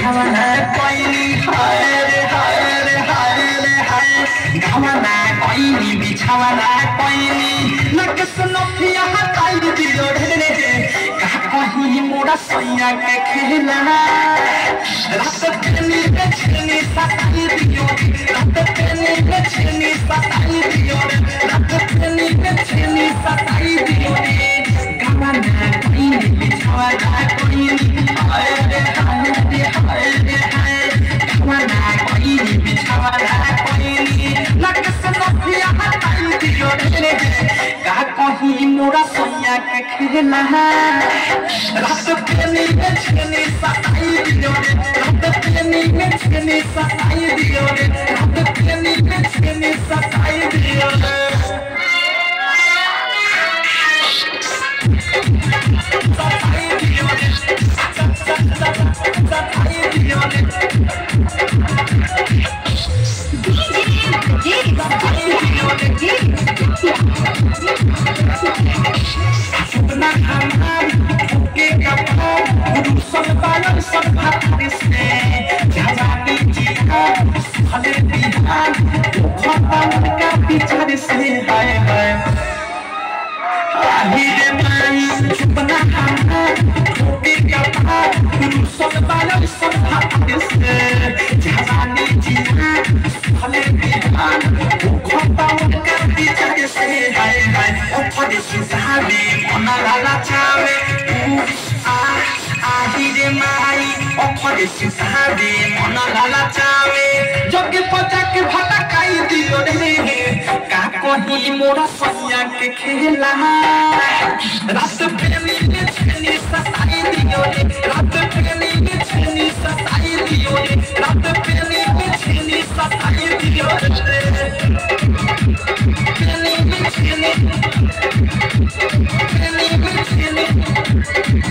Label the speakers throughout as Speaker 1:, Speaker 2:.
Speaker 1: बिछावना कोइनी हाय रे हाय रे हाय रे हाय गावना कोइनी बिछावना कोइनी लकस नफिया काई दियो रे कहा कहीं मोरा सैया के खेला रात खेनी बेचनी सताई दियो रात खेनी बेचनी सताई दियो रात खेनी बेचनी सताई दियो गावना कोइनी बिछावना कोइनी हाय रे हाय रे हाय रे हाय गावना कोइनी बिछावना कोइनी लकस नफिया काई दियो रे कहा कहीं मोरा सैया के खेला रात खेनी बेचनी सताई दियो रात खेनी बेचनी सताई दियो रात खेनी बेचनी सताई दियो सताई दियो सताई दियो सुपना हमार के कपाल सब बालन सब भारी से जवानी जीहा भले बिहान भगवान का बिचार से हाय हाय आही रे माई सुपना हमार के कपाल सब बालन सब भारी से जवानी जीहा भले बिहान भगवान का बिचार से हाय हाय ऊपर से सावे मना लाला चावे आही रे माई ऊपर से सावे मना लाला चावे जग पता के भटकाई दियो रे का कहीं मोरा सैया के खेला रात प्रेमी ने छनी सताई दियो रे रात प्रेमी ने छनी सताई दियो रे रात प्रेमी ने छनी सताई दियो रे प्रेमी ने छनी प्रेमी ने छनी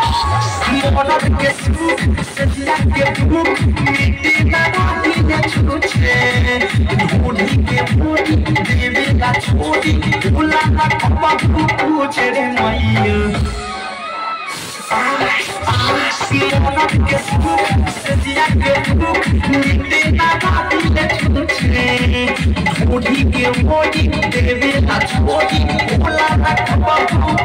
Speaker 1: मोहब्बत के सूख सजिया के भूख मिट्टी ना राही ने छूछे बूढ़ी के बूढ़ी देवी ला छोड़ी भूला ना कपा पूछे रे मैया मोहब्बत के सूख सजिया के भूख मिट्टी ना राही ने छूछे बूढ़ी के बूढ़ी देवी ला छोड़ी भूला ना कपा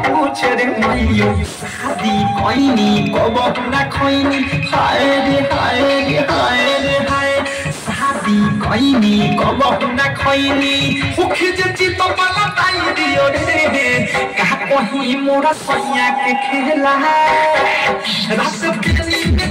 Speaker 1: पूछे रे मैया शादी कोइनी कबक ना खोइनी हाय रे हाय रे हाय रे हाय शादी कोइनी कबक ना खोइनी उखि जे चित बला ताई दियो रे कहा कहीं मोरा सैया के खेला रात खेनी में